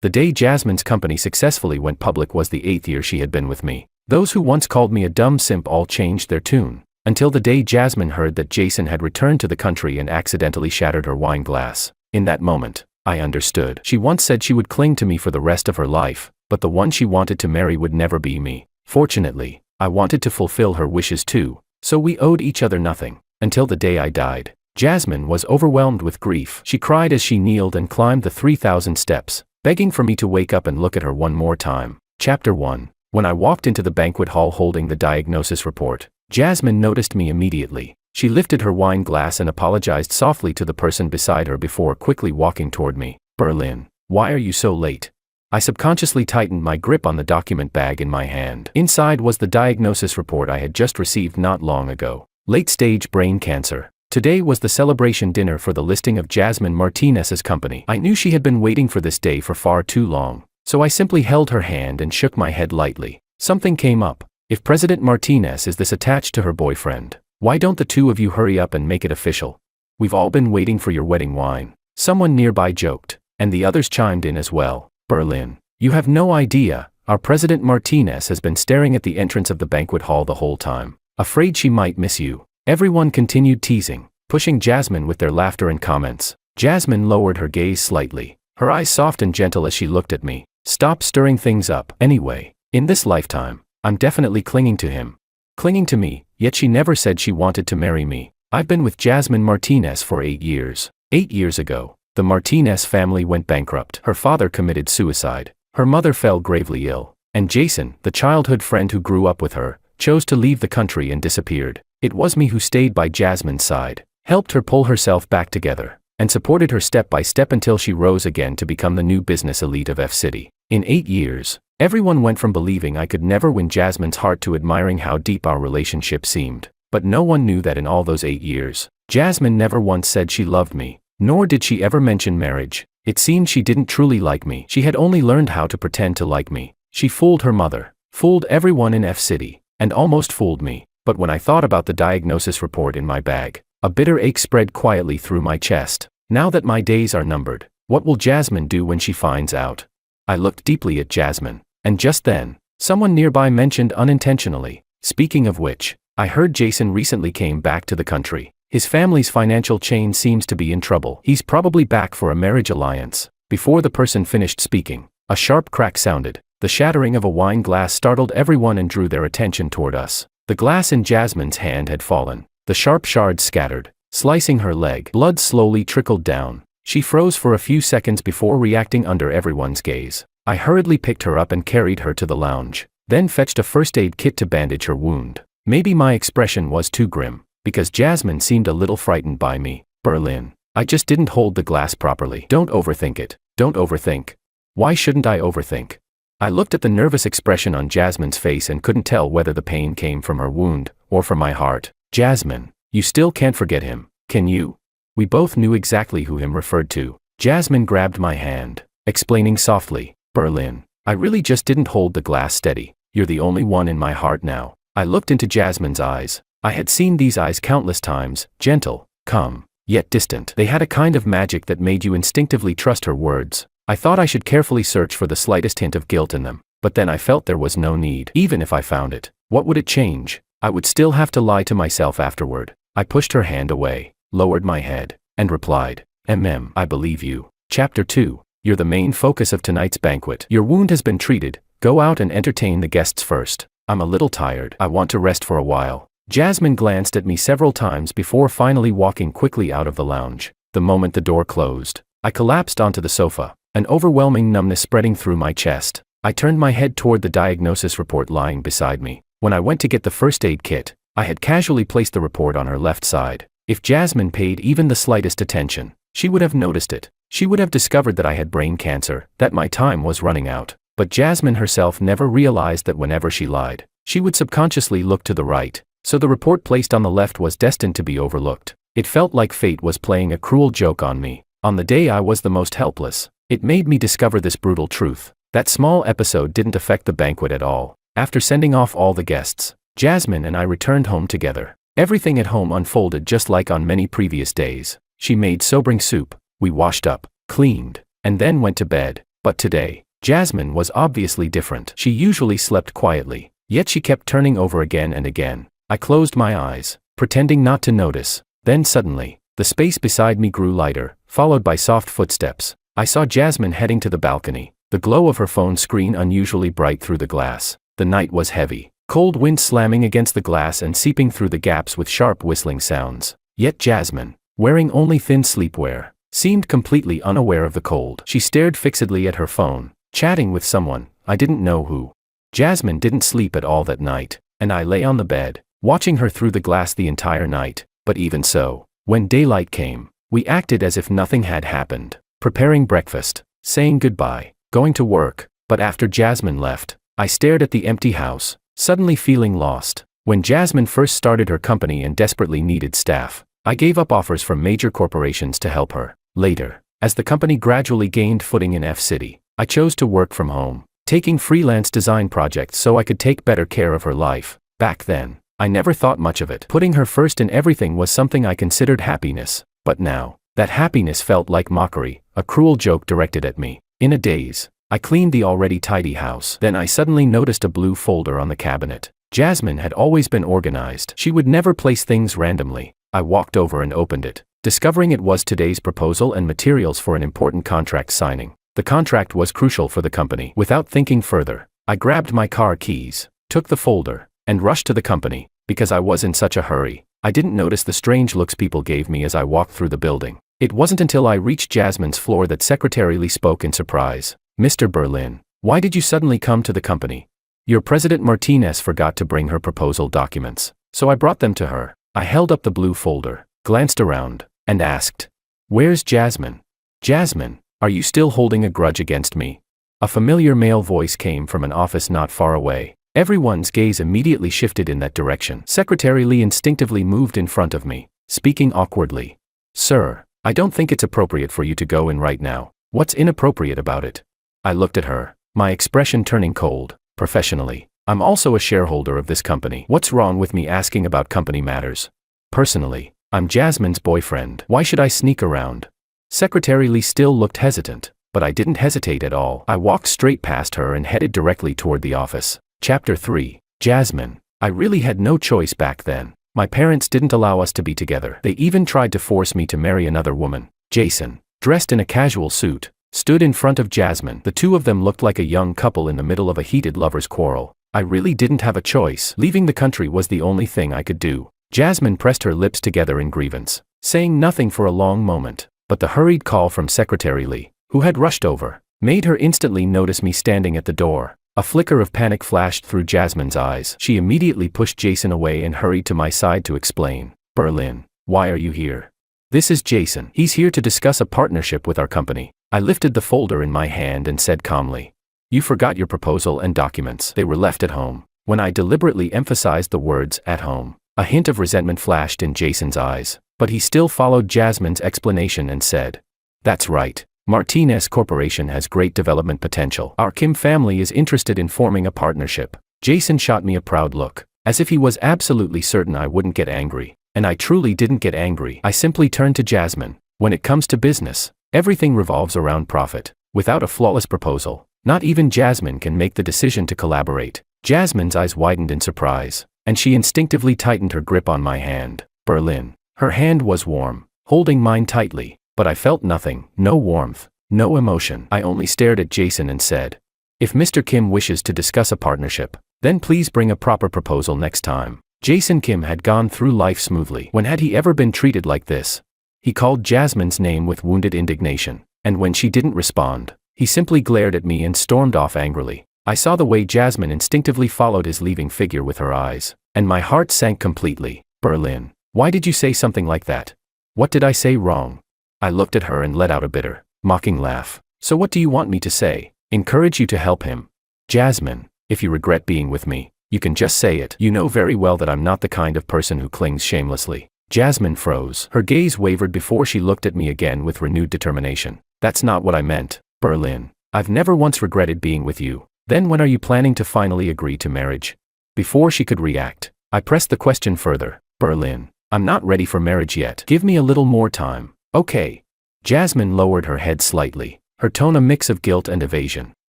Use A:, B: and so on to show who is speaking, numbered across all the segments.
A: The day Jasmine's company successfully went public was the 8th year she had been with me. Those who once called me a dumb simp all changed their tune, until the day Jasmine heard that Jason had returned to the country and accidentally shattered her wine glass. In that moment, I understood. She once said she would cling to me for the rest of her life, but the one she wanted to marry would never be me. Fortunately, I wanted to fulfill her wishes too, so we owed each other nothing, until the day I died. Jasmine was overwhelmed with grief. She cried as she kneeled and climbed the 3,000 steps, begging for me to wake up and look at her one more time. Chapter 1. When I walked into the banquet hall holding the diagnosis report, Jasmine noticed me immediately. She lifted her wine glass and apologized softly to the person beside her before quickly walking toward me. Berlin, why are you so late? I subconsciously tightened my grip on the document bag in my hand. Inside was the diagnosis report I had just received not long ago. Late-stage brain cancer. Today was the celebration dinner for the listing of Jasmine Martinez's company. I knew she had been waiting for this day for far too long, so I simply held her hand and shook my head lightly. Something came up. If President Martinez is this attached to her boyfriend, why don't the two of you hurry up and make it official? We've all been waiting for your wedding wine. Someone nearby joked, and the others chimed in as well. Berlin, you have no idea, our President Martinez has been staring at the entrance of the banquet hall the whole time, afraid she might miss you. Everyone continued teasing, pushing Jasmine with their laughter and comments. Jasmine lowered her gaze slightly, her eyes soft and gentle as she looked at me. Stop stirring things up. Anyway, in this lifetime, I'm definitely clinging to him. Clinging to me, yet she never said she wanted to marry me. I've been with Jasmine Martinez for 8 years. 8 years ago, the Martinez family went bankrupt. Her father committed suicide. Her mother fell gravely ill. And Jason, the childhood friend who grew up with her, chose to leave the country and disappeared. It was me who stayed by Jasmine's side, helped her pull herself back together, and supported her step by step until she rose again to become the new business elite of F City. In 8 years, everyone went from believing I could never win Jasmine's heart to admiring how deep our relationship seemed. But no one knew that in all those 8 years, Jasmine never once said she loved me, nor did she ever mention marriage. It seemed she didn't truly like me. She had only learned how to pretend to like me. She fooled her mother, fooled everyone in F City, and almost fooled me. But when I thought about the diagnosis report in my bag, a bitter ache spread quietly through my chest. Now that my days are numbered, what will Jasmine do when she finds out? I looked deeply at Jasmine, and just then, someone nearby mentioned unintentionally, speaking of which, I heard Jason recently came back to the country. His family's financial chain seems to be in trouble. He's probably back for a marriage alliance. Before the person finished speaking, a sharp crack sounded. The shattering of a wine glass startled everyone and drew their attention toward us. The glass in Jasmine's hand had fallen. The sharp shards scattered, slicing her leg. Blood slowly trickled down. She froze for a few seconds before reacting under everyone's gaze. I hurriedly picked her up and carried her to the lounge, then fetched a first aid kit to bandage her wound. Maybe my expression was too grim, because Jasmine seemed a little frightened by me. Berlin, I just didn't hold the glass properly. Don't overthink it. Don't overthink. Why shouldn't I overthink? I looked at the nervous expression on Jasmine's face and couldn't tell whether the pain came from her wound or from my heart. Jasmine, you still can't forget him, can you? We both knew exactly who him referred to. Jasmine grabbed my hand, explaining softly, Berlin, I really just didn't hold the glass steady. You're the only one in my heart now. I looked into Jasmine's eyes. I had seen these eyes countless times, gentle, calm, yet distant. They had a kind of magic that made you instinctively trust her words. I thought I should carefully search for the slightest hint of guilt in them, but then I felt there was no need. Even if I found it, what would it change? I would still have to lie to myself afterward. I pushed her hand away, lowered my head, and replied, I believe you. Chapter 2. You're the main focus of tonight's banquet. Your wound has been treated. Go out and entertain the guests first. I'm a little tired. I want to rest for a while. Jasmine glanced at me several times before finally walking quickly out of the lounge. The moment the door closed, I collapsed onto the sofa, an overwhelming numbness spreading through my chest. I turned my head toward the diagnosis report lying beside me. When I went to get the first aid kit, I had casually placed the report on her left side. If Jasmine paid even the slightest attention, she would have noticed it. She would have discovered that I had brain cancer, that my time was running out. But Jasmine herself never realized that whenever she lied, she would subconsciously look to the right, so the report placed on the left was destined to be overlooked. It felt like fate was playing a cruel joke on me. On the day I was the most helpless, it made me discover this brutal truth. That small episode didn't affect the banquet at all. After sending off all the guests, Jasmine and I returned home together. Everything at home unfolded just like on many previous days. She made sobering soup, we washed up, cleaned, and then went to bed. But today, Jasmine was obviously different. She usually slept quietly, yet she kept turning over again and again. I closed my eyes, pretending not to notice. Then suddenly, the space beside me grew lighter, followed by soft footsteps. I saw Jasmine heading to the balcony, the glow of her phone screen unusually bright through the glass. The night was heavy, cold wind slamming against the glass and seeping through the gaps with sharp whistling sounds. Yet Jasmine, wearing only thin sleepwear, seemed completely unaware of the cold. She stared fixedly at her phone, chatting with someone, I didn't know who. Jasmine didn't sleep at all that night, and I lay on the bed, watching her through the glass the entire night. But even so, when daylight came, we acted as if nothing had happened, preparing breakfast, saying goodbye, going to work. But after Jasmine left, I stared at the empty house, suddenly feeling lost. When Jasmine first started her company and desperately needed staff, I gave up offers from major corporations to help her. Later, as the company gradually gained footing in F-City, I chose to work from home, taking freelance design projects so I could take better care of her life. Back then, I never thought much of it. Putting her first in everything was something I considered happiness. But now, that happiness felt like mockery, a cruel joke directed at me. In a daze, I cleaned the already tidy house. Then I suddenly noticed a blue folder on the cabinet. Jasmine had always been organized. She would never place things randomly. I walked over and opened it, discovering it was today's proposal and materials for an important contract signing. The contract was crucial for the company. Without thinking further, I grabbed my car keys, took the folder, and rushed to the company. Because I was in such a hurry, I didn't notice the strange looks people gave me as I walked through the building. It wasn't until I reached Jasmine's floor that Secretary Lee spoke in surprise. Mr. Berlin, why did you suddenly come to the company? Your President Martinez forgot to bring her proposal documents, so I brought them to her. I held up the blue folder, glanced around, and asked, "Where's Jasmine? Jasmine, are you still holding a grudge against me?" A familiar male voice came from an office not far away. Everyone's gaze immediately shifted in that direction. Secretary Lee instinctively moved in front of me, speaking awkwardly. "Sir, I don't think it's appropriate for you to go in right now. What's inappropriate about it?" I looked at her, my expression turning cold. "Professionally, I'm also a shareholder of this company. What's wrong with me asking about company matters? Personally, I'm Jasmine's boyfriend. Why should I sneak around?" Secretary Lee still looked hesitant, but I didn't hesitate at all. I walked straight past her and headed directly toward the office. Chapter 3. Jasmine. I really had no choice back then. My parents didn't allow us to be together. They even tried to force me to marry another woman. Jason, dressed in a casual suit, stood in front of Jasmine. The two of them looked like a young couple in the middle of a heated lover's quarrel. I really didn't have a choice. Leaving the country was the only thing I could do. Jasmine pressed her lips together in grievance, saying nothing for a long moment. But the hurried call from Secretary Lee, who had rushed over, made her instantly notice me standing at the door. A flicker of panic flashed through Jasmine's eyes. She immediately pushed Jason away and hurried to my side to explain. "Berlin, why are you here?" "This is Jason. He's here to discuss a partnership with our company." I lifted the folder in my hand and said calmly, "You forgot your proposal and documents. They were left at home." When I deliberately emphasized the words "at home," a hint of resentment flashed in Jason's eyes, but he still followed Jasmine's explanation and said, "That's right. Martinez Corporation has great development potential. Our Kim family is interested in forming a partnership." Jason shot me a proud look, as if he was absolutely certain I wouldn't get angry. And I truly didn't get angry. I simply turned to Jasmine. When it comes to business, everything revolves around profit. Without a flawless proposal, not even Jasmine can make the decision to collaborate. Jasmine's eyes widened in surprise, and she instinctively tightened her grip on my hand. Berlin. Her hand was warm, holding mine tightly. But I felt nothing, no warmth, no emotion. I only stared at Jason and said, "If Mr. Kim wishes to discuss a partnership, then please bring a proper proposal next time." Jason Kim had gone through life smoothly. When had he ever been treated like this? He called Jasmine's name with wounded indignation, and when she didn't respond, he simply glared at me and stormed off angrily. I saw the way Jasmine instinctively followed his leaving figure with her eyes, and my heart sank completely. "Berlin, why did you say something like that? What did I say wrong?" I looked at her and let out a bitter, mocking laugh. "So what do you want me to say? Encourage you to help him?" "Jasmine, if you regret being with me, you can just say it. You know very well that I'm not the kind of person who clings shamelessly." Jasmine froze. Her gaze wavered before she looked at me again with renewed determination. "That's not what I meant, Berlin. I've never once regretted being with you. Then when are you planning to finally agree to marriage?" Before she could react, I pressed the question further. "Berlin, I'm not ready for marriage yet. Give me a little more time." "Okay." Jasmine lowered her head slightly, her tone a mix of guilt and evasion.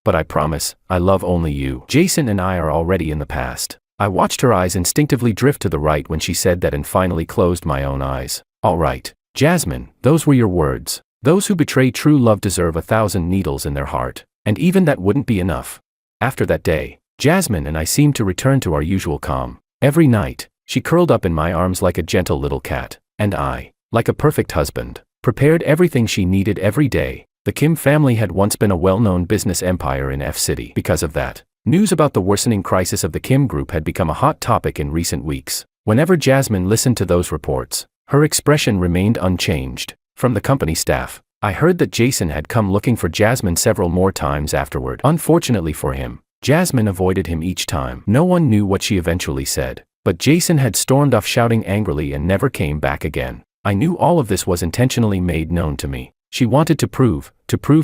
A: But I promise, I love only you. Jason and I are already in the past. I watched her eyes instinctively drift to the right when she said that and finally closed my own eyes. All right, Jasmine, those were your words. Those who betray true love deserve 1,000 needles in their heart. And even that wouldn't be enough. After that day, Jasmine and I seemed to return to our usual calm. Every night, she curled up in my arms like a gentle little cat, and I, like a perfect husband, prepared everything she needed every day. The Kim family had once been a well-known business empire in F City. Because of that, news about the worsening crisis of the Kim group had become a hot topic in recent weeks. Whenever Jasmine listened to those reports, her expression remained unchanged. From the company staff, I heard that Jason had come looking for Jasmine several more times afterward. Unfortunately for him, Jasmine avoided him each time. No one knew what she eventually said, but Jason had stormed off shouting angrily and never came back again. I knew all of this was intentionally made known to me. She wanted to prove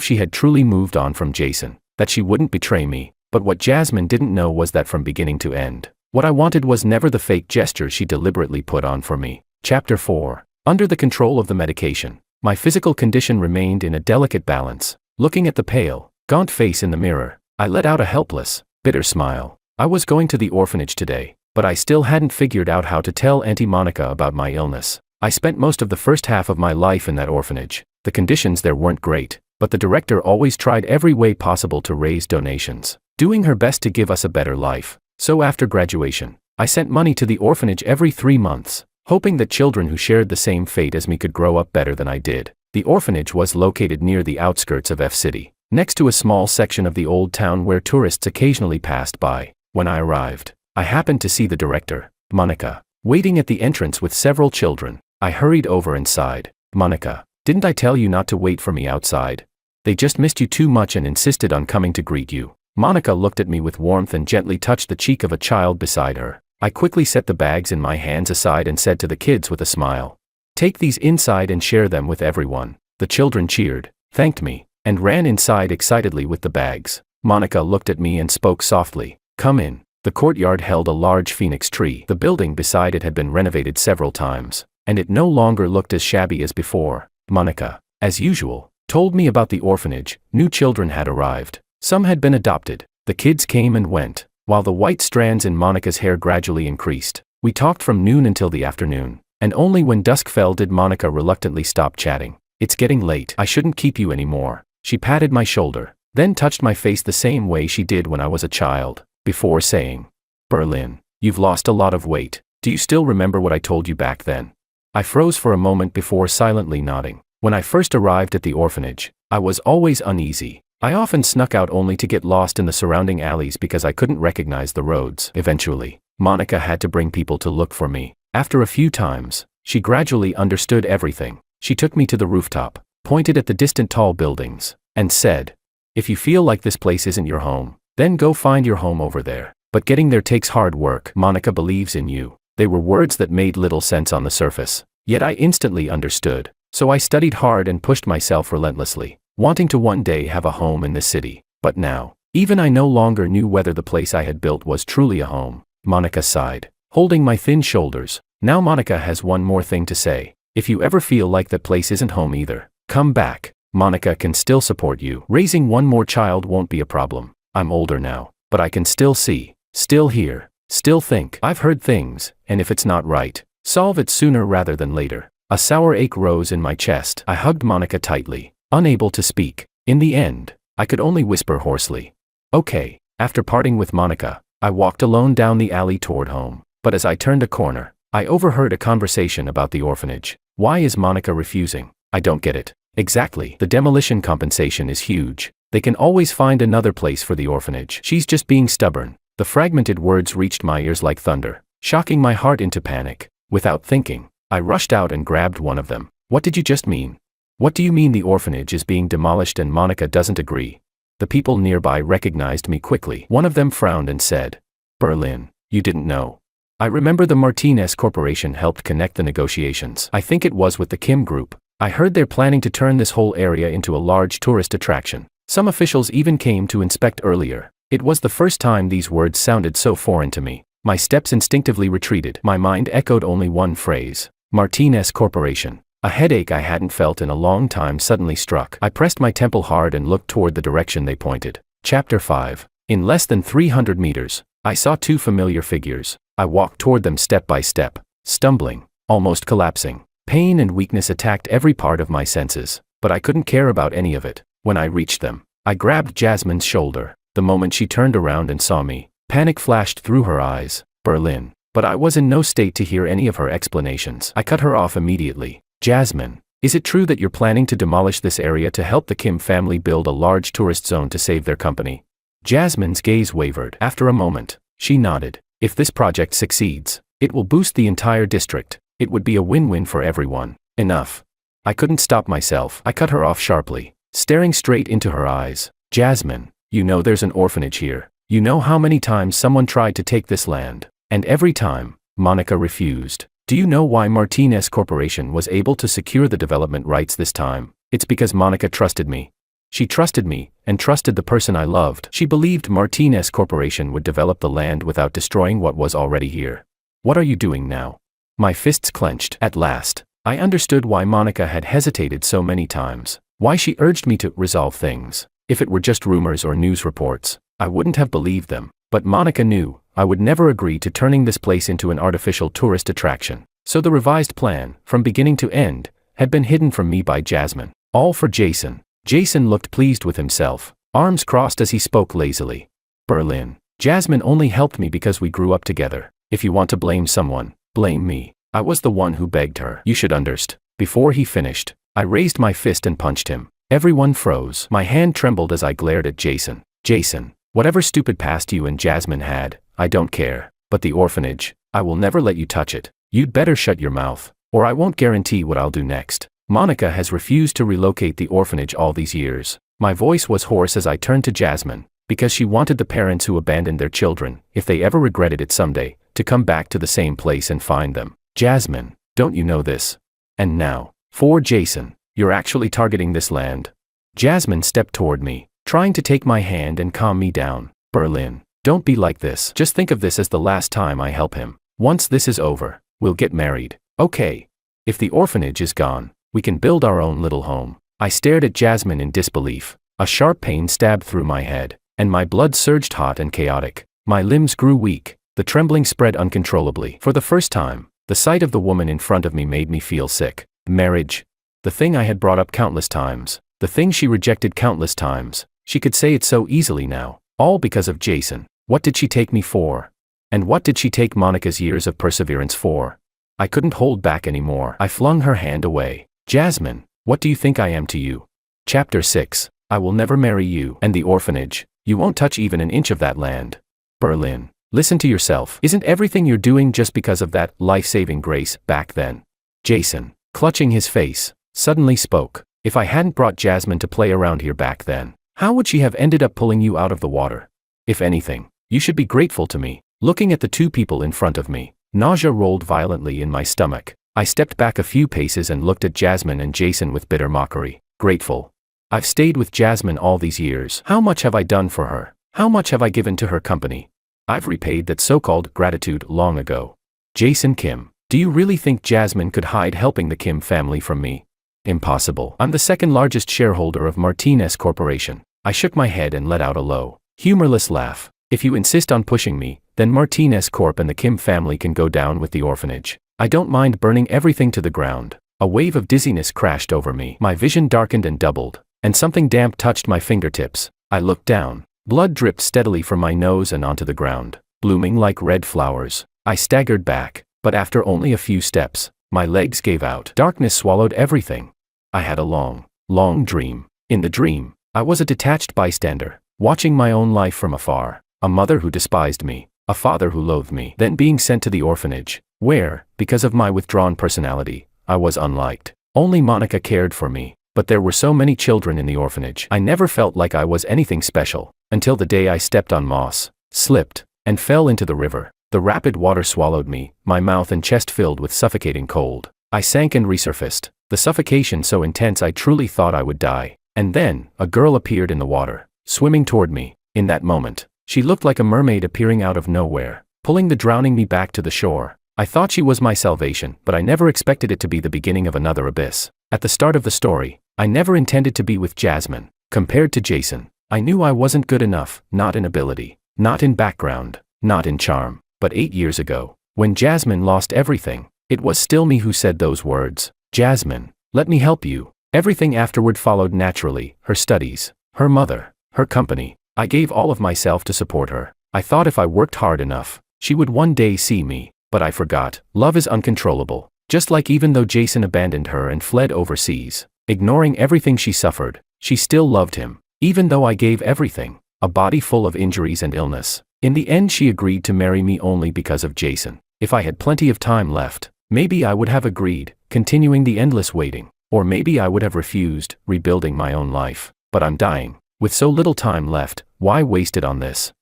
A: she had truly moved on from Jason, that she wouldn't betray me. But what Jasmine didn't know was that from beginning to end, what I wanted was never the fake gesture she deliberately put on for me. Chapter 4. Under the control of the medication, my physical condition remained in a delicate balance. Looking at the pale, gaunt face in the mirror, I let out a helpless, bitter smile. I was going to the orphanage today, but I still hadn't figured out how to tell Auntie Monica about my illness. I spent most of the first half of my life in that orphanage. The conditions there weren't great, but the director always tried every way possible to raise donations, doing her best to give us a better life. So after graduation, I sent money to the orphanage every 3 months, hoping that children who shared the same fate as me could grow up better than I did. The orphanage was located near the outskirts of F City, next to a small section of the old town where tourists occasionally passed by. When I arrived, I happened to see the director, Monica, waiting at the entrance with several children. I hurried over and sighed. Monica, didn't I tell you not to wait for me outside? They just missed you too much and insisted on coming to greet you. Monica looked at me with warmth and gently touched the cheek of a child beside her. I quickly set the bags in my hands aside and said to the kids with a smile, "Take these inside and share them with everyone." The children cheered, thanked me, and ran inside excitedly with the bags. Monica looked at me and spoke softly, "Come in." The courtyard held a large phoenix tree. The building beside it had been renovated several times, and it no longer looked as shabby as before. Monica, as usual, told me about the orphanage. New children had arrived. Some had been adopted. The kids came and went, while the white strands in Monica's hair gradually increased. We talked from noon until the afternoon, and only when dusk fell did Monica reluctantly stop chatting. "It's getting late. I shouldn't keep you anymore." She patted my shoulder, then touched my face the same way she did when I was a child, before saying, "Berlin, you've lost a lot of weight. Do you still remember what I told you back then?" I froze for a moment before silently nodding. When I first arrived at the orphanage, I was always uneasy. I often snuck out only to get lost in the surrounding alleys because I couldn't recognize the roads. Eventually, Monica had to bring people to look for me. After a few times, she gradually understood everything. She took me to the rooftop, pointed at the distant tall buildings, and said, "If you feel like this place isn't your home, then go find your home over there. But getting there takes hard work. Monica believes in you." They were words that made little sense on the surface, yet I instantly understood. So I studied hard and pushed myself relentlessly, wanting to one day have a home in this city. But now, even I no longer knew whether the place I had built was truly a home. Monica sighed, holding my thin shoulders. "Now Monica has one more thing to say. If you ever feel like that place isn't home either, come back. Monica can still support you. Raising one more child won't be a problem. I'm older now, but I can still see, still hear, still think. I've heard things, and if it's not right, solve it sooner rather than later." A sour ache rose in my chest. I hugged Monica tightly, unable to speak. In the end, I could only whisper hoarsely, "Okay." After parting with Monica, I walked alone down the alley toward home. But as I turned a corner, I overheard a conversation about the orphanage. Why is Monica refusing? I don't get it. Exactly. The demolition compensation is huge. They can always find another place for the orphanage. She's just being stubborn. The fragmented words reached my ears like thunder, shocking my heart into panic. Without thinking, I rushed out and grabbed one of them. "What did you just mean? What do you mean the orphanage is being demolished and Monica doesn't agree?" The people nearby recognized me quickly. One of them frowned and said, "Berlin, you didn't know. I remember the Martinez Corporation helped connect the negotiations. I think it was with the Kim Group. I heard they're planning to turn this whole area into a large tourist attraction. Some officials even came to inspect earlier." It was the first time these words sounded so foreign to me. My steps instinctively retreated. My mind echoed only one phrase, Martinez Corporation. A headache I hadn't felt in a long time suddenly struck. I pressed my temple hard and looked toward the direction they pointed. Chapter 5. In less than 300 meters, I saw two familiar figures. I walked toward them step by step, stumbling, almost collapsing. Pain and weakness attacked every part of my senses, but I couldn't care about any of it. When I reached them, I grabbed Jasmine's shoulder. The moment she turned around and saw me, panic flashed through her eyes. Berlin. But I was in no state to hear any of her explanations. I cut her off immediately. Jasmine, is it true that you're planning to demolish this area to help the Kim family build a large tourist zone to save their company? Jasmine's gaze wavered. After a moment, she nodded. If this project succeeds, it will boost the entire district. It would be a win-win for everyone. Enough. I couldn't stop myself. I cut her off sharply, staring straight into her eyes. Jasmine, you know there's an orphanage here. You know how many times someone tried to take this land, and every time, Monica refused. Do you know why Martinez Corporation was able to secure the development rights this time? It's because Monica trusted me. She trusted me, and trusted the person I loved. She believed Martinez Corporation would develop the land without destroying what was already here. What are you doing now? My fists clenched. At last, I understood why Monica had hesitated so many times. Why she urged me to resolve things. If it were just rumors or news reports, I wouldn't have believed them. But Monica knew I would never agree to turning this place into an artificial tourist attraction. So the revised plan, from beginning to end, had been hidden from me by Jasmine. All for Jason. Jason looked pleased with himself, arms crossed as he spoke lazily. Berlin. Jasmine only helped me because we grew up together. If you want to blame someone, blame me. I was the one who begged her. You should understand. Before he finished, I raised my fist and punched him. Everyone froze. My hand trembled as I glared at Jason. Jason, whatever stupid past you and Jasmine had, I don't care. But the orphanage, I will never let you touch it. You'd better shut your mouth, or I won't guarantee what I'll do next. Monica has refused to relocate the orphanage all these years. My voice was hoarse as I turned to Jasmine, because she wanted the parents who abandoned their children, if they ever regretted it someday, to come back to the same place and find them. Jasmine, don't you know this? And now, for Jason, you're actually targeting this land. Jasmine stepped toward me, trying to take my hand and calm me down. Berlin, don't be like this. Just think of this as the last time I help him. Once this is over, we'll get married. Okay. If the orphanage is gone, we can build our own little home. I stared at Jasmine in disbelief. A sharp pain stabbed through my head, and my blood surged hot and chaotic. My limbs grew weak, the trembling spread uncontrollably. For the first time, the sight of the woman in front of me made me feel sick. Marriage. The thing I had brought up countless times. The thing she rejected countless times. She could say it so easily now. All because of Jason. What did she take me for? And what did she take Monica's years of perseverance for? I couldn't hold back anymore. I flung her hand away. Jasmine, what do you think I am to you? Chapter 6. I will never marry you. And the orphanage. You won't touch even an inch of that land. Berlin. Listen to yourself. Isn't everything you're doing just because of that life-saving grace back then? Jason, clutching his face, suddenly spoke. If I hadn't brought Jasmine to play around here back then, how would she have ended up pulling you out of the water? If anything, you should be grateful to me. Looking at the two people in front of me, nausea rolled violently in my stomach. I stepped back a few paces and looked at Jasmine and Jason with bitter mockery. Grateful. I've stayed with Jasmine all these years. How much have I done for her? How much have I given to her company? I've repaid that so-called gratitude long ago. Jason Kim, do you really think Jasmine could hide helping the Kim family from me? Impossible. I'm the second largest shareholder of Martinez Corporation. I shook my head and let out a low, humorless laugh. If you insist on pushing me, then Martinez Corp and the Kim family can go down with the orphanage. I don't mind burning everything to the ground. A wave of dizziness crashed over me. My vision darkened and doubled, and something damp touched my fingertips. I looked down. Blood dripped steadily from my nose and onto the ground, blooming like red flowers. I staggered back, but after only a few steps, my legs gave out. Darkness swallowed everything. I had a long, long dream. In the dream, I was a detached bystander, watching my own life from afar. A mother who despised me, a father who loathed me, then being sent to the orphanage, where, because of my withdrawn personality, I was unliked. Only Monica cared for me, but there were so many children in the orphanage. I never felt like I was anything special, until the day I stepped on moss, slipped, and fell into the river. The rapid water swallowed me, my mouth and chest filled with suffocating cold. I sank and resurfaced, the suffocation so intense I truly thought I would die. And then, a girl appeared in the water, swimming toward me. In that moment, she looked like a mermaid appearing out of nowhere, pulling the drowning me back to the shore. I thought she was my salvation, but I never expected it to be the beginning of another abyss. At the start of the story, I never intended to be with Jasmine. Compared to Jason, I knew I wasn't good enough, not in ability, not in background, not in charm. But 8 years ago, when Jasmine lost everything, it was still me who said those words. Jasmine, let me help you. Everything afterward followed naturally, her studies, her mother, her company. I gave all of myself to support her. I thought if I worked hard enough, she would one day see me. But I forgot, love is uncontrollable. Just like even though Jason abandoned her and fled overseas, ignoring everything she suffered, she still loved him. Even though I gave everything, a body full of injuries and illness. In the end she agreed to marry me only because of Jason. If I had plenty of time left, maybe I would have agreed, continuing the endless waiting. Or maybe I would have refused, rebuilding my own life. But I'm dying. With so little time left, why waste it on this?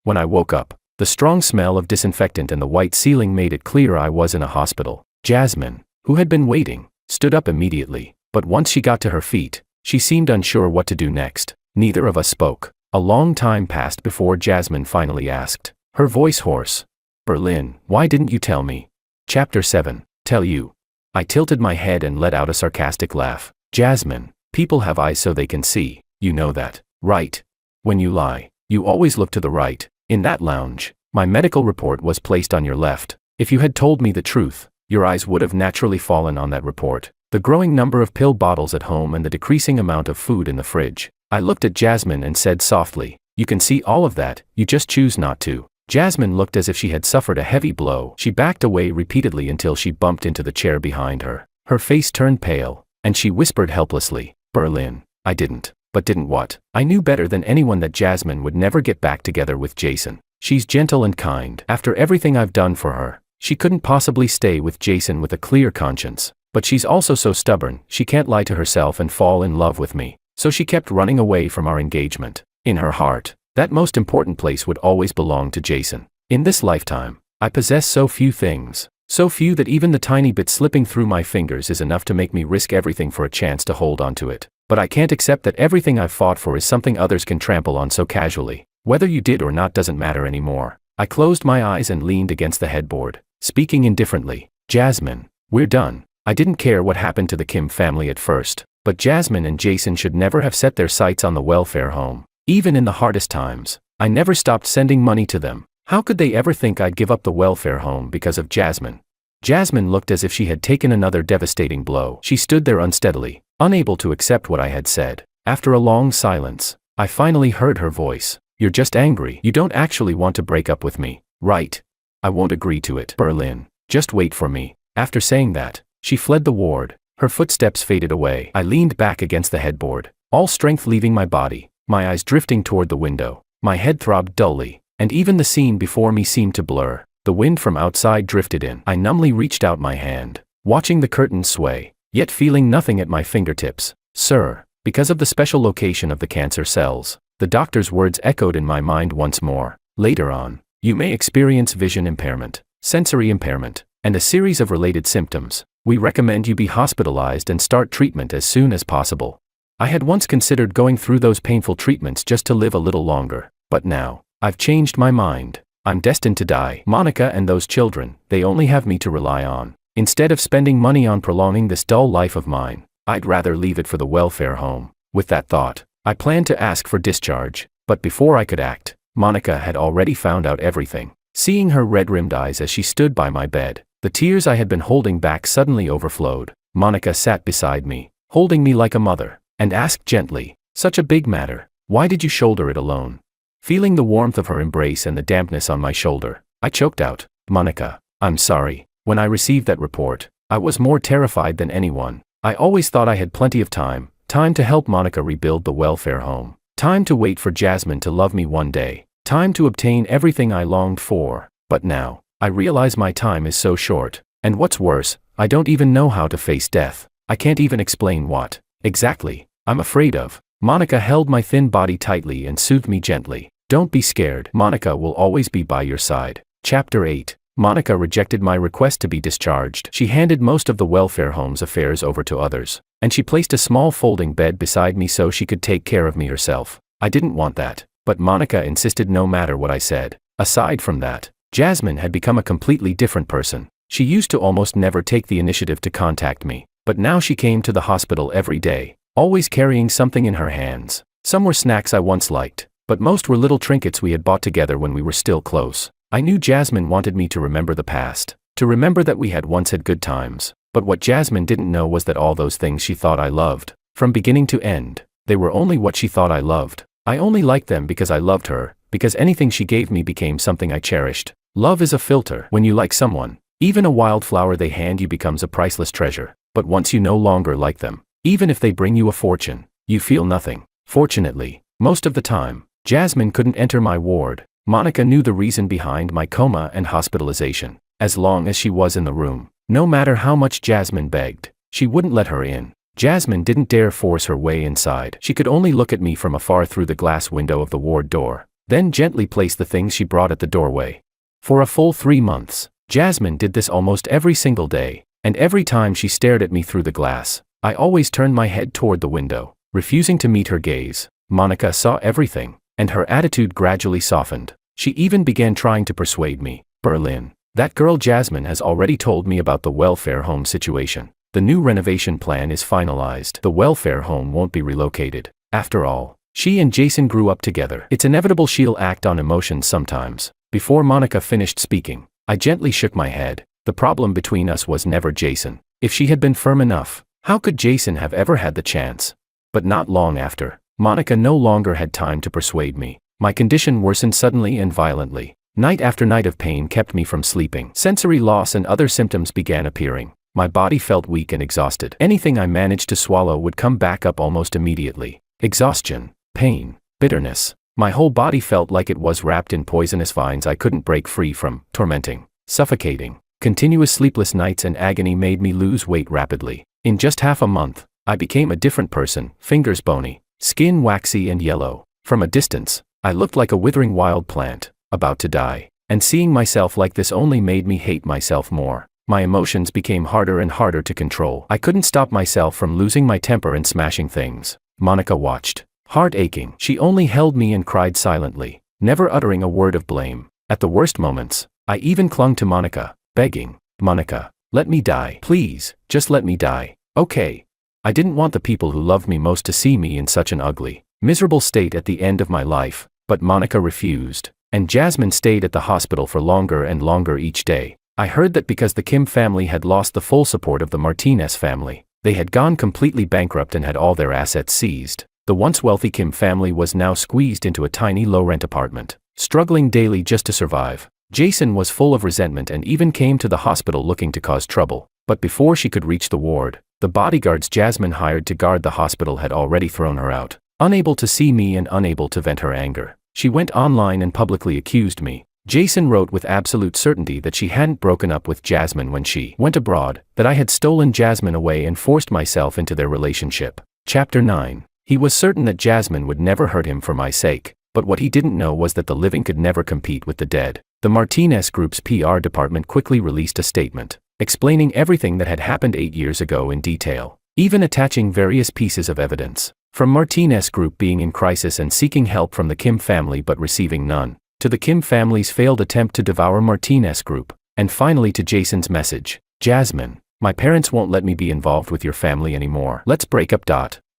A: When I woke up, the strong smell of disinfectant and the white ceiling made it clear I was in a hospital. Jasmine, who had been waiting, stood up immediately. But once she got to her feet, she seemed unsure what to do next. Neither of us spoke. A long time passed before Jasmine finally asked, her voice hoarse. Berlin, why didn't you tell me? Chapter 7, Tell You. I tilted my head and let out a sarcastic laugh. Jasmine, people have eyes so they can see. You know that, right? When you lie, you always look to the right. In that lounge, my medical report was placed on your left. If you had told me the truth, your eyes would have naturally fallen on that report. The growing number of pill bottles at home and the decreasing amount of food in the fridge. I looked at Jasmine and said softly, you can see all of that, you just choose not to. Jasmine looked as if she had suffered a heavy blow. She backed away repeatedly until she bumped into the chair behind her. Her face turned pale, and she whispered helplessly, Berlin, I didn't. But didn't what? I knew better than anyone that Jasmine would never get back together with Jason. She's gentle and kind. After everything I've done for her, she couldn't possibly stay with Jason with a clear conscience. But she's also so stubborn, she can't lie to herself and fall in love with me. So she kept running away from our engagement. In her heart, that most important place would always belong to Jason. In this lifetime, I possess so few things. So few that even the tiny bit slipping through my fingers is enough to make me risk everything for a chance to hold on to it. But I can't accept that everything I've fought for is something others can trample on so casually. Whether you did or not doesn't matter anymore. I closed my eyes and leaned against the headboard, speaking indifferently. Jasmine, we're done. I didn't care what happened to the Kim family at first, but Jasmine and Jason should never have set their sights on the welfare home. Even in the hardest times, I never stopped sending money to them. How could they ever think I'd give up the welfare home because of Jasmine? Jasmine looked as if she had taken another devastating blow. She stood there unsteadily, unable to accept what I had said. After a long silence, I finally heard her voice. You're just angry. You don't actually want to break up with me, right? I won't agree to it. Berlin, just wait for me. After saying that, she fled the ward. Her footsteps faded away. I leaned back against the headboard, all strength leaving my body, my eyes drifting toward the window. My head throbbed dully, and even the scene before me seemed to blur. The wind from outside drifted in. I numbly reached out my hand, watching the curtains sway, yet feeling nothing at my fingertips. Sir, because of the special location of the cancer cells, the doctor's words echoed in my mind once more. Later on, you may experience vision impairment, sensory impairment, and a series of related symptoms. We recommend you be hospitalized and start treatment as soon as possible. I had once considered going through those painful treatments just to live a little longer, but now, I've changed my mind. I'm destined to die. Monica and those children, they only have me to rely on. Instead of spending money on prolonging this dull life of mine, I'd rather leave it for the welfare home. With that thought, I planned to ask for discharge, but before I could act, Monica had already found out everything. Seeing her red-rimmed eyes as she stood by my bed, the tears I had been holding back suddenly overflowed. Monica sat beside me, holding me like a mother, and asked gently, such a big matter, why did you shoulder it alone? Feeling the warmth of her embrace and the dampness on my shoulder, I choked out, Monica, I'm sorry. When I received that report, I was more terrified than anyone. I always thought I had plenty of time to help Monica rebuild the welfare home, time to wait for Jasmine to love me one day, time to obtain everything I longed for. But now, I realize my time is so short, and what's worse, I don't even know how to face death. I can't even explain what, exactly, I'm afraid of. Monica held my thin body tightly and soothed me gently. Don't be scared. Monica will always be by your side. Chapter 8. Monica rejected my request to be discharged. She handed most of the welfare home's affairs over to others, and she placed a small folding bed beside me so she could take care of me herself. I didn't want that, but Monica insisted no matter what I said. Aside from that, Jasmine had become a completely different person. She used to almost never take the initiative to contact me, but now she came to the hospital every day, always carrying something in her hands. Some were snacks I once liked, but most were little trinkets we had bought together when we were still close. I knew Jasmine wanted me to remember the past, to remember that we had once had good times, but what Jasmine didn't know was that all those things she thought I loved, from beginning to end, they were only what she thought I loved. I only liked them because I loved her, because anything she gave me became something I cherished. Love is a filter. When you like someone, even a wildflower they hand you becomes a priceless treasure, but once you no longer like them, even if they bring you a fortune, you feel nothing. Fortunately, most of the time, Jasmine couldn't enter my ward. Monica knew the reason behind my coma and hospitalization. As long as she was in the room, no matter how much Jasmine begged, she wouldn't let her in. Jasmine didn't dare force her way inside. She could only look at me from afar through the glass window of the ward door, then gently place the things she brought at the doorway. For a full 3 months, Jasmine did this almost every single day, and every time she stared at me through the glass, I always turned my head toward the window, refusing to meet her gaze. Monica saw everything, and her attitude gradually softened. She even began trying to persuade me. Berlin. That girl Jasmine has already told me about the welfare home situation. The new renovation plan is finalized. The welfare home won't be relocated. After all, she and Jason grew up together. It's inevitable she'll act on emotions sometimes. Before Monica finished speaking, I gently shook my head. The problem between us was never Jason. If she had been firm enough, how could Jason have ever had the chance? But not long after, Monica no longer had time to persuade me. My condition worsened suddenly and violently. Night after night of pain kept me from sleeping. Sensory loss and other symptoms began appearing. My body felt weak and exhausted. Anything I managed to swallow would come back up almost immediately. Exhaustion, pain, bitterness. My whole body felt like it was wrapped in poisonous vines I couldn't break free from. Tormenting, suffocating. Continuous sleepless nights and agony made me lose weight rapidly. In just half a month, I became a different person. Fingers bony, skin waxy and yellow. From a distance, I looked like a withering wild plant, about to die. And seeing myself like this only made me hate myself more. My emotions became harder and harder to control. I couldn't stop myself from losing my temper and smashing things. Monica watched, heart aching. She only held me and cried silently, never uttering a word of blame. At the worst moments, I even clung to Monica, begging, "Monica, let me die. Please, just let me die, okay?" I didn't want the people who loved me most to see me in such an ugly, miserable state at the end of my life, but Monica refused, and Jasmine stayed at the hospital for longer and longer each day. I heard that because the Kim family had lost the full support of the Martinez family, they had gone completely bankrupt and had all their assets seized. The once wealthy Kim family was now squeezed into a tiny low-rent apartment, struggling daily just to survive. Jason was full of resentment and even came to the hospital looking to cause trouble, but before she could reach the ward, the bodyguards Jasmine hired to guard the hospital had already thrown her out. Unable to see me and unable to vent her anger, she went online and publicly accused me. Jason wrote with absolute certainty that she hadn't broken up with Jasmine when she went abroad, that I had stolen Jasmine away and forced myself into their relationship. Chapter 9. He was certain that Jasmine would never hurt him for my sake, but what he didn't know was that the living could never compete with the dead. The Martinez Group's PR department quickly released a statement, explaining everything that had happened 8 years ago in detail, even attaching various pieces of evidence. From Martinez Group being in crisis and seeking help from the Kim family but receiving none, to the Kim family's failed attempt to devour Martinez Group, and finally to Jason's message, "Jasmine, my parents won't let me be involved with your family anymore. Let's break up."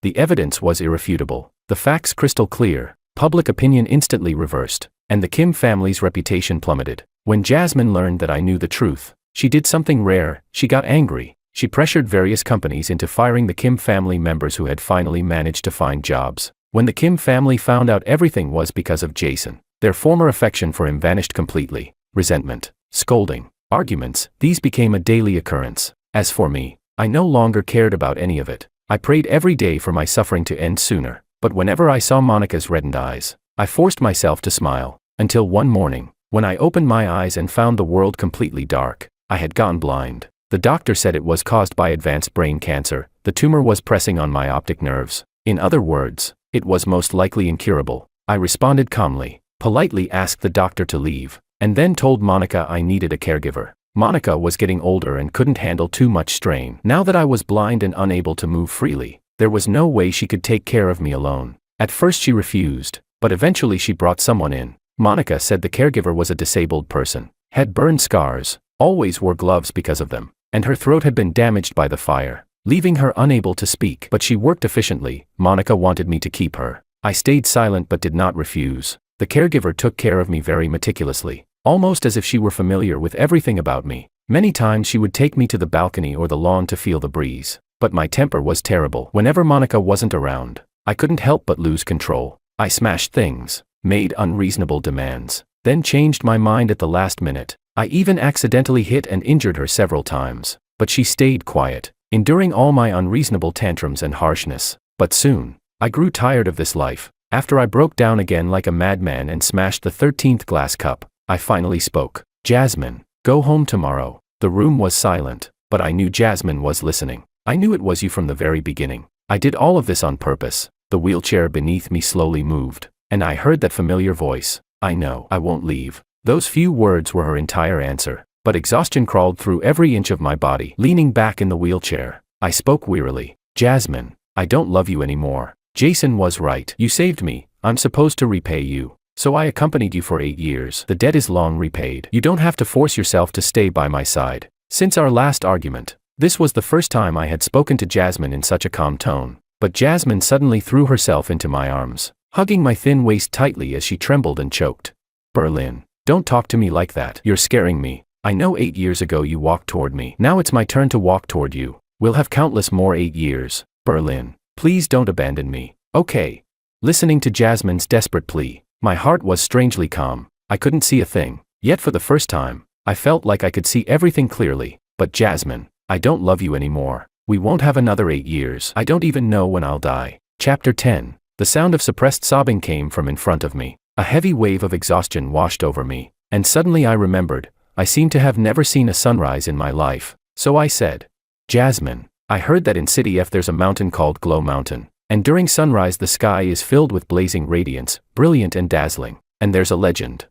A: The evidence was irrefutable, the facts crystal clear. Public opinion instantly reversed, and the Kim family's reputation plummeted. When Jasmine learned that I knew the truth, she did something rare. She got angry. She pressured various companies into firing the Kim family members who had finally managed to find jobs. When the Kim family found out everything was because of Jason, their former affection for him vanished completely. Resentment, scolding, arguments, these became a daily occurrence. As for me, I no longer cared about any of it. I prayed every day for my suffering to end sooner, but whenever I saw Monica's reddened eyes, I forced myself to smile, until one morning, when I opened my eyes and found the world completely dark. I had gone blind. The doctor said it was caused by advanced brain cancer. The tumor was pressing on my optic nerves. In other words, it was most likely incurable. I responded calmly, politely asked the doctor to leave, and then told Monica I needed a caregiver. Monica was getting older and couldn't handle too much strain. Now that I was blind and unable to move freely, there was no way she could take care of me alone. At first she refused, but eventually she brought someone in. Monica said the caregiver was a disabled person, had burn scars, always wore gloves because of them, and her throat had been damaged by the fire, leaving her unable to speak. But she worked efficiently. Monica wanted me to keep her. I stayed silent but did not refuse. The caregiver took care of me very meticulously, almost as if she were familiar with everything about me. Many times she would take me to the balcony or the lawn to feel the breeze. But my temper was terrible. Whenever Monica wasn't around, I couldn't help but lose control. I smashed things, made unreasonable demands, then changed my mind at the last minute. I even accidentally hit and injured her several times. But she stayed quiet, enduring all my unreasonable tantrums and harshness. But soon, I grew tired of this life. After I broke down again like a madman and smashed the 13th glass cup, I finally spoke. "Jasmine, go home tomorrow." The room was silent, but I knew Jasmine was listening. I knew it was you from the very beginning. I did all of this on purpose. The wheelchair beneath me slowly moved, and I heard that familiar voice. "I know, I won't leave." Those few words were her entire answer, but exhaustion crawled through every inch of my body. Leaning back in the wheelchair, I spoke wearily. "Jasmine, I don't love you anymore. Jason was right. You saved me. I'm supposed to repay you. So I accompanied you for 8 years. The debt is long repaid. You don't have to force yourself to stay by my side." Since our last argument, this was the first time I had spoken to Jasmine in such a calm tone. But Jasmine suddenly threw herself into my arms, hugging my thin waist tightly as she trembled and choked. "Berlin, don't talk to me like that. You're scaring me. I know 8 years ago you walked toward me. Now it's my turn to walk toward you. We'll have countless more 8 years. Berlin, please don't abandon me, okay?" Listening to Jasmine's desperate plea, my heart was strangely calm. I couldn't see a thing, yet for the first time, I felt like I could see everything clearly. "But Jasmine, I don't love you anymore. We won't have another 8 years. I don't even know when I'll die." Chapter 10. The sound of suppressed sobbing came from in front of me. A heavy wave of exhaustion washed over me, and suddenly I remembered, I seemed to have never seen a sunrise in my life. So I said, "Jasmine, I heard that in City F there's a mountain called Glow Mountain, and during sunrise the sky is filled with blazing radiance, brilliant and dazzling, and there's a legend.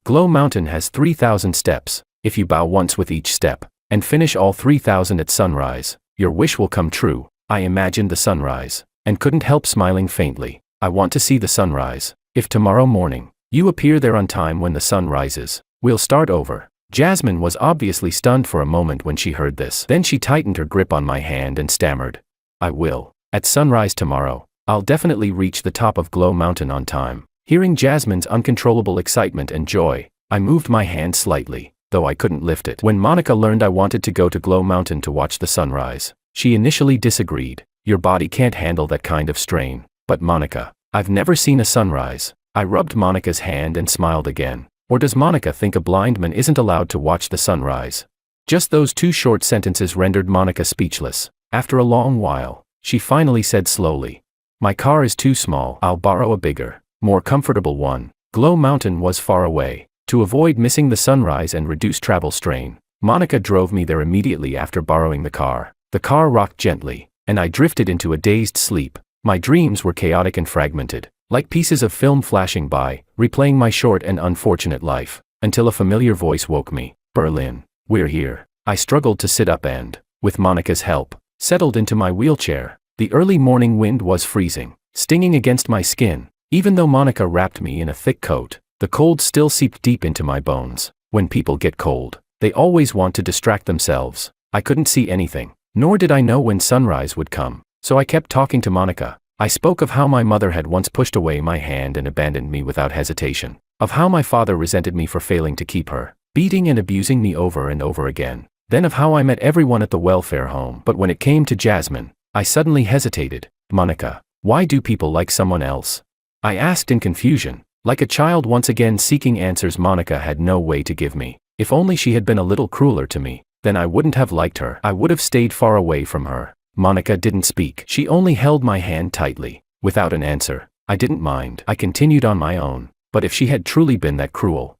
A: Glow Mountain has 3,000 steps. If you bow once with each step, and finish all 3,000 at sunrise, your wish will come true." I imagined the sunrise, and couldn't help smiling faintly. "I want to see the sunrise. If tomorrow morning, you appear there on time when the sun rises, we'll start over." Jasmine was obviously stunned for a moment when she heard this. Then she tightened her grip on my hand and stammered, "I will. At sunrise tomorrow, I'll definitely reach the top of Glow Mountain on time." Hearing Jasmine's uncontrollable excitement and joy, I moved my hand slightly, though I couldn't lift it. When Monica learned I wanted to go to Glow Mountain to watch the sunrise, she initially disagreed. "Your body can't handle that kind of strain." "But Monica, I've never seen a sunrise." I rubbed Monica's hand and smiled again. Or does Monica think a blind man isn't allowed to watch the sunrise? Just those 2 short sentences rendered Monica speechless. After a long while, she finally said slowly, "My car is too small. I'll borrow a bigger, more comfortable one." Glow Mountain was far away. To avoid missing the sunrise and reduce travel strain, Monica drove me there immediately after borrowing the car. The car rocked gently, and I drifted into a dazed sleep. My dreams were chaotic and fragmented, like pieces of film flashing by, replaying my short and unfortunate life, until a familiar voice woke me. "Berlin, we're here." I struggled to sit up and, with Monica's help, settled into my wheelchair. The early morning wind was freezing, stinging against my skin. Even though Monica wrapped me in a thick coat, the cold still seeped deep into my bones. When people get cold, they always want to distract themselves. I couldn't see anything, nor did I know when sunrise would come, so I kept talking to Monica. I spoke of how my mother had once pushed away my hand and abandoned me without hesitation, of how my father resented me for failing to keep her, beating and abusing me over and over again, then of how I met everyone at the welfare home. But when it came to Jasmine, I suddenly hesitated. "Monica, why do people like someone else?" I asked in confusion, like a child once again seeking answers Monica had no way to give me. If only she had been a little crueler to me, then I wouldn't have liked her. I would have stayed far away from her. Monica didn't speak. She only held my hand tightly. Without an answer, I didn't mind. I continued on my own. But if she had truly been that cruel,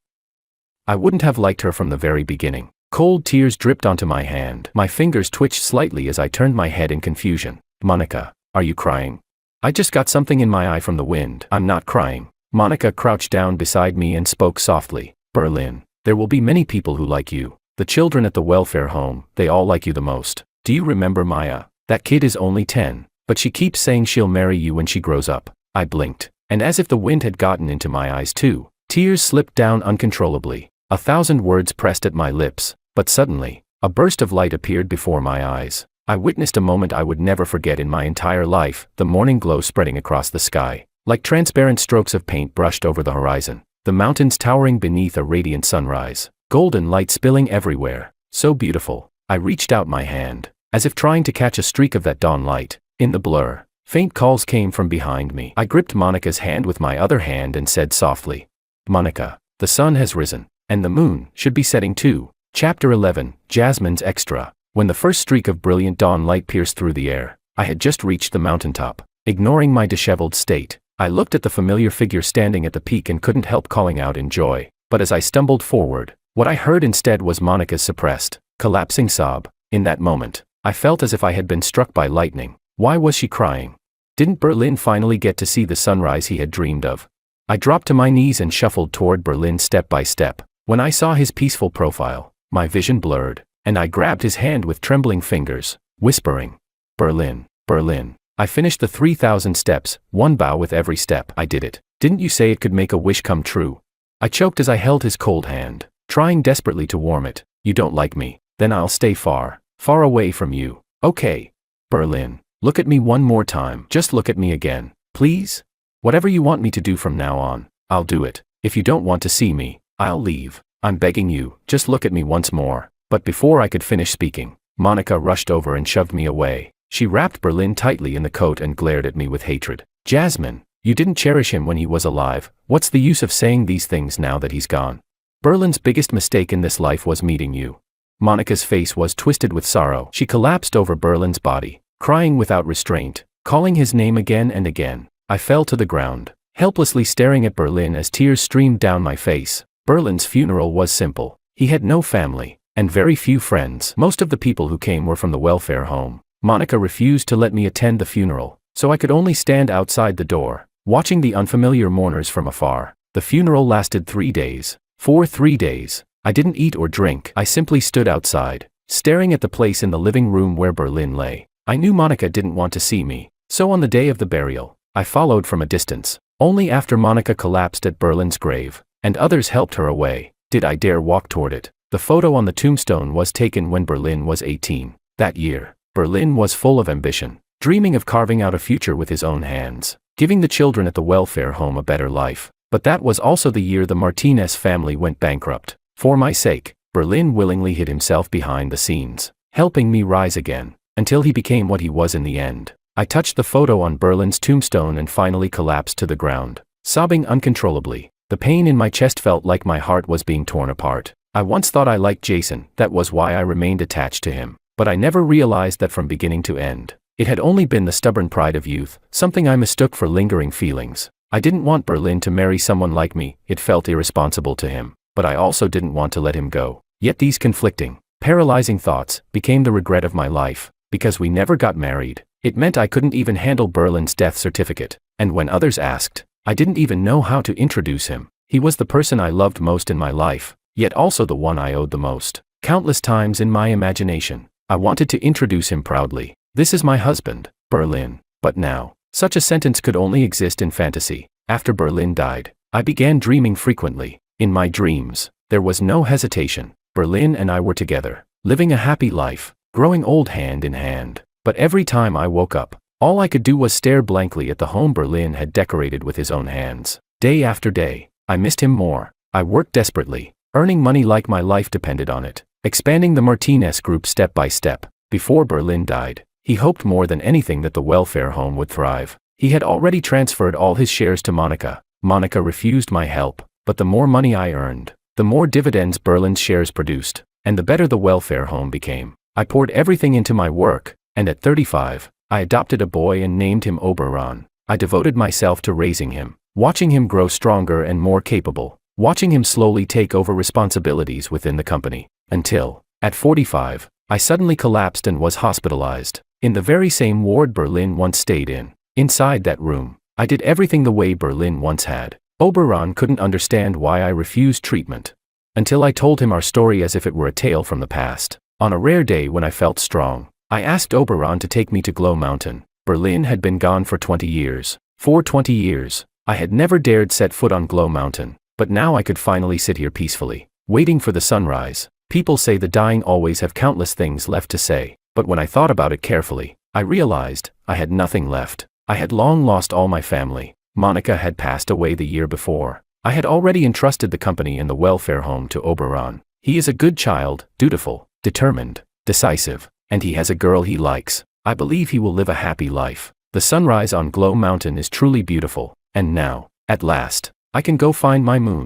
A: I wouldn't have liked her from the very beginning. Cold tears dripped onto my hand. My fingers twitched slightly as I turned my head in confusion. "Monica, are you crying?" "I just got something in my eye from the wind." "I'm not crying." Monica crouched down beside me and spoke softly. "Berlin, there will be many people who like you. The children at the welfare home, they all like you the most. Do you remember Maya? That kid is only 10, but she keeps saying she'll marry you when she grows up." I blinked, and as if the wind had gotten into my eyes too, tears slipped down uncontrollably. 1,000 words pressed at my lips, but suddenly, a burst of light appeared before my eyes. I witnessed a moment I would never forget in my entire life, the morning glow spreading across the sky. Like transparent strokes of paint brushed over the horizon, the mountains towering beneath a radiant sunrise, golden light spilling everywhere, so beautiful. I reached out my hand, as if trying to catch a streak of that dawn light. In the blur, faint calls came from behind me. I gripped Monica's hand with my other hand and said softly, "Monica, the sun has risen, and the moon should be setting too." Chapter 11, Jasmine's Extra. When the first streak of brilliant dawn light pierced through the air, I had just reached the mountaintop. Ignoring my disheveled state, I looked at the familiar figure standing at the peak and couldn't help calling out in joy. But as I stumbled forward, what I heard instead was Monica's suppressed, collapsing sob. In that moment, I felt as if I had been struck by lightning. Why was she crying? Didn't Berlin finally get to see the sunrise he had dreamed of? I dropped to my knees and shuffled toward Berlin step by step. When I saw his peaceful profile, my vision blurred, and I grabbed his hand with trembling fingers, whispering, "Berlin, Berlin." I finished the 3,000 steps, one bow with every step. I did it. Didn't you say it could make a wish come true? I choked as I held his cold hand, trying desperately to warm it. "You don't like me? Then I'll stay far, far away from you. Okay. Berlin, look at me one more time. Just look at me again, please. Whatever you want me to do from now on, I'll do it. If you don't want to see me, I'll leave. I'm begging you, just look at me once more." But before I could finish speaking, Monica rushed over and shoved me away. She wrapped Berlin tightly in the coat and glared at me with hatred. "Jasmine, you didn't cherish him when he was alive. What's the use of saying these things now that he's gone? Berlin's biggest mistake in this life was meeting you." Monica's face was twisted with sorrow. She collapsed over Berlin's body, crying without restraint, calling his name again and again. I fell to the ground, helplessly staring at Berlin as tears streamed down my face. Berlin's funeral was simple. He had no family, and very few friends. Most of the people who came were from the welfare home. Monica refused to let me attend the funeral, so I could only stand outside the door, watching the unfamiliar mourners from afar. The funeral lasted 3 days. For 3 days, I didn't eat or drink. I simply stood outside, staring at the place in the living room where Berlin lay. I knew Monica didn't want to see me, so on the day of the burial, I followed from a distance. Only after Monica collapsed at Berlin's grave, and others helped her away, did I dare walk toward it. The photo on the tombstone was taken when Berlin was 18. That year, Berlin was full of ambition, dreaming of carving out a future with his own hands, giving the children at the welfare home a better life. But that was also the year the Martinez family went bankrupt. For my sake, Berlin willingly hid himself behind the scenes, helping me rise again, until he became what he was in the end. I touched the photo on Berlin's tombstone and finally collapsed to the ground, sobbing uncontrollably. The pain in my chest felt like my heart was being torn apart. I once thought I liked Jason, that was why I remained attached to him. But I never realized that from beginning to end, it had only been the stubborn pride of youth, something I mistook for lingering feelings. I didn't want Berlin to marry someone like me. It felt irresponsible to him, but I also didn't want to let him go. Yet these conflicting, paralyzing thoughts became the regret of my life. Because we never got married, it meant I couldn't even handle Berlin's death certificate, and when others asked, I didn't even know how to introduce him. He was the person I loved most in my life, yet also the one I owed the most. Countless times in my imagination, I wanted to introduce him proudly. "This is my husband, Berlin." But now, such a sentence could only exist in fantasy. After Berlin died, I began dreaming frequently. In my dreams, there was no hesitation. Berlin and I were together, living a happy life, growing old hand in hand. But every time I woke up, all I could do was stare blankly at the home Berlin had decorated with his own hands. Day after day, I missed him more. I worked desperately, earning money like my life depended on it, expanding the Martinez group step by step. Before Berlin died, he hoped more than anything that the welfare home would thrive. He had already transferred all his shares to Monica. Monica refused my help, but the more money I earned, the more dividends Berlin's shares produced, and the better the welfare home became. I poured everything into my work, and at 35, I adopted a boy and named him Oberon. I devoted myself to raising him, watching him grow stronger and more capable, watching him slowly take over responsibilities within the company, until, at 45, I suddenly collapsed and was hospitalized, in the very same ward Berlin once stayed in. Inside that room, I did everything the way Berlin once had. Oberon couldn't understand why I refused treatment, until I told him our story as if it were a tale from the past. On a rare day when I felt strong, I asked Oberon to take me to Glow Mountain. Berlin had been gone for 20 years. For 20 years, I had never dared set foot on Glow Mountain, but now I could finally sit here peacefully. Waiting for the sunrise. People say the dying always have countless things left to say, but when I thought about it carefully, I realized I had nothing left. I had long lost all my family. Monica had passed away the year before. I had already entrusted the company and the welfare home to Oberon. He is a good child, dutiful, determined, decisive, and he has a girl he likes. I believe he will live a happy life. The sunrise on Glow Mountain is truly beautiful, and now, at last, I can go find my moon.